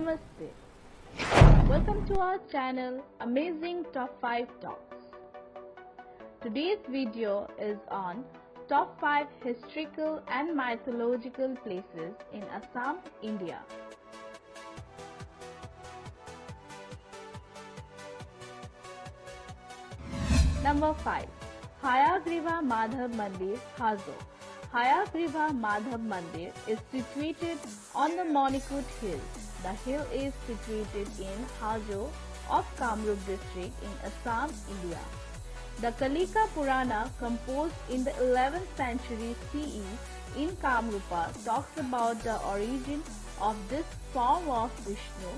Namaste. Welcome to our channel Amazing Top 5 Talks. Today's video is on Top 5 Historical and Mythological Places in Assam, India. Number 5. Hayagriva Madhav Mandir, Hazo. Hayagriva Madhav Mandir is situated on the Monikut Hills. The hill is situated in Hazo of Kamrup district in Assam, India. The Kalika Purana, composed in the 11th century CE in Kamrupa, talks about the origin of this form of Vishnu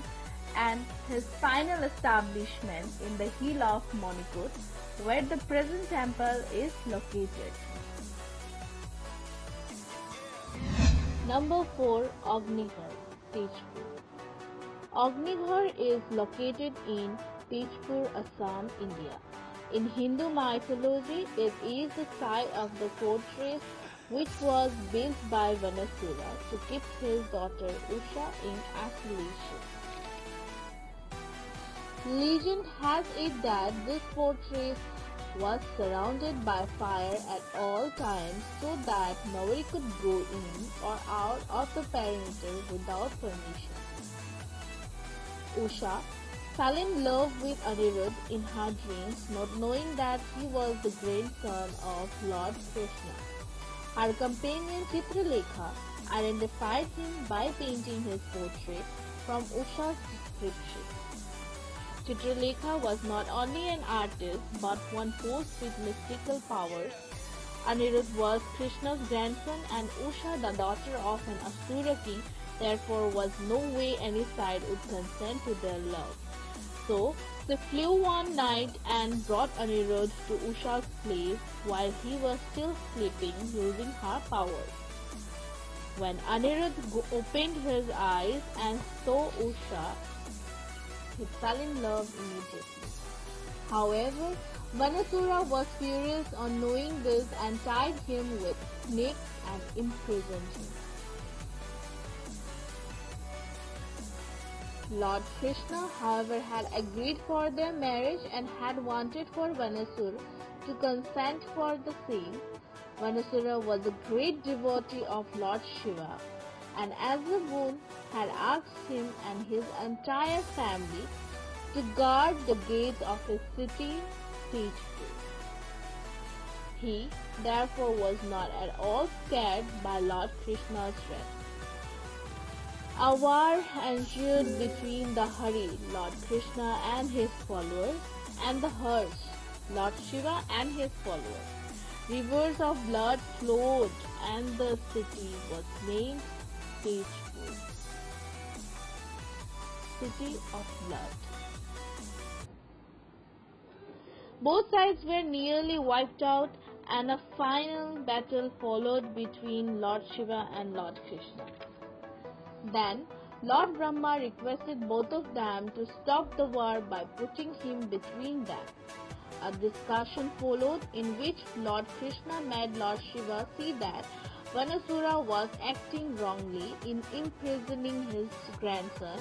and his final establishment in the hill of Monikut, where the present temple is located. Number 4. Agnighar, Tejpur. Agnighar is located in Tejpur, Assam, India. In Hindu mythology, it is the site of the fortress which was built by Vanasura to keep his daughter Usha in isolation. Legend has it that this fortress was surrounded by fire at all times so that nobody could go in or out of the perimeter without permission. Usha fell in love with Anirudh in her dreams, not knowing that he was the grandson of Lord Krishna. Her companion Chitralekha identified him by painting his portrait from Usha's description. Chitralekha was not only an artist but one posed with mystical powers. Anirudh was Krishna's grandson and Usha the daughter of an Asura king, therefore was no way any side would consent to their love. So they flew one night and brought Anirudh to Usha's place while he was still sleeping using her powers. When Anirudh opened his eyes and saw Usha, he fell in love immediately. However, Vanasura was furious on knowing this and tied him with snakes and imprisoned him. Lord Krishna, however, had agreed for their marriage and had wanted for Vanasura to consent for the same. Vanasura was a great devotee of Lord Shiva, and as a boon had asked him and his entire family to guard the gates of his city, Tejpur. He, therefore, was not at all scared by Lord Krishna's wrath. A war ensued between the Hari, Lord Krishna and his followers, and the Harsh, Lord Shiva and his followers. Rivers of blood flowed and the city was named Tejpur, City of Blood. Both sides were nearly wiped out and a final battle followed between Lord Shiva and Lord Krishna. Then Lord Brahma requested both of them to stop the war by putting him between them. A discussion followed in which Lord Krishna made Lord Shiva see that Vanasura was acting wrongly in imprisoning his grandson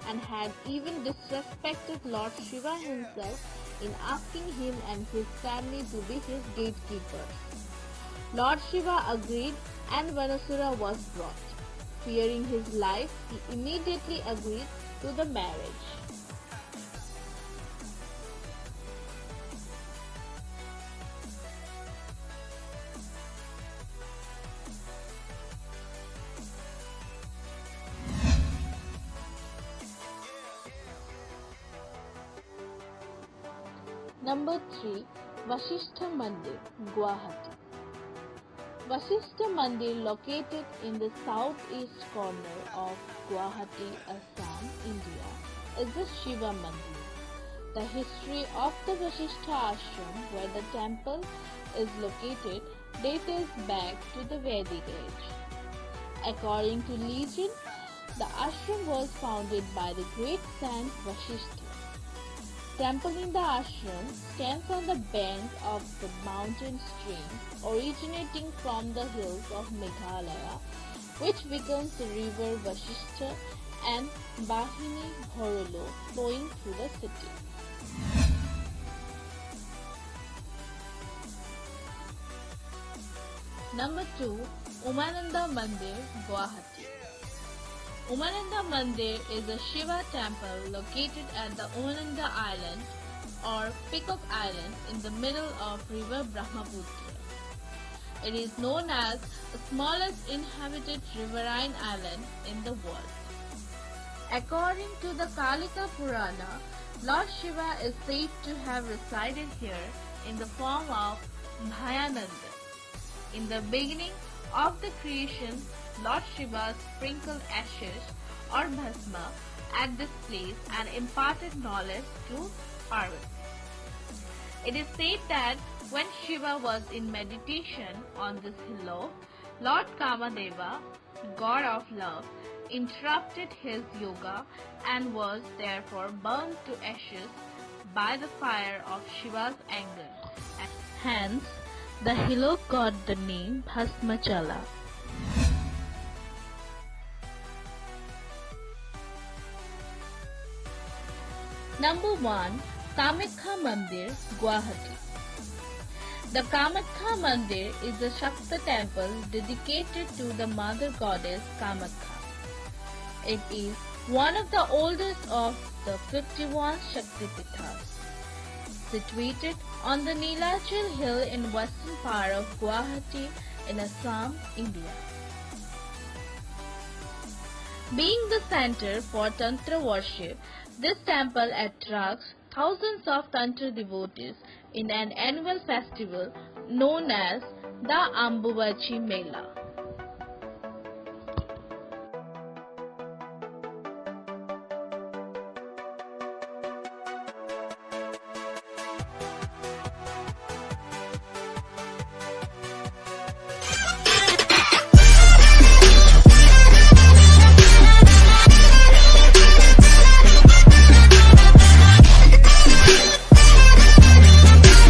and had even disrespected Lord Shiva himself in asking him and his family to be his gatekeepers. Lord Shiva agreed and Vanasura was brought. Fearing his life, he immediately agreed to the marriage. Number 3. Vasishtha Mandir, Guwahati. Vasishtha Mandir, located in the southeast corner of Guwahati, Assam, India, is a Shiva Mandir. The history of the Vasishtha Ashram, where the temple is located, dates back to the Vedic age. According to legend, the ashram was founded by the great saint Vasishtha. Temple in the ashram stands on the bank of the mountain stream originating from the hills of Meghalaya which becomes the river Vashishta and Bahini Bhorolo flowing through the city. Number 2. Umananda Mandir, Guwahati. Umananda Mandir is a Shiva temple located at the Umananda Island or Peacock Island in the middle of river Brahmaputra. It is known as the smallest inhabited riverine island in the world. According to the Kalika Purana, Lord Shiva is said to have resided here in the form of Bhayananda. In the beginning of the creation, Lord Shiva sprinkled ashes or bhasma at this place and imparted knowledge to Parvati. It is said that when Shiva was in meditation on this hillock, Lord Kamadeva, god of love, interrupted his yoga and was therefore burned to ashes by the fire of Shiva's anger. Hence, the hillock got the name Bhasmachala. Number 1. Kamakhya Mandir, Guwahati. The Kamakhya Mandir is a Shakta temple dedicated to the mother goddess Kamakhya. It is one of the oldest of the 51 Shaktipithas, situated on the Nilachal hill in western part of Guwahati in Assam, India. Being the center for Tantra worship, this temple attracts thousands of Tantra devotees in an annual festival known as the Ambuvachi Mela.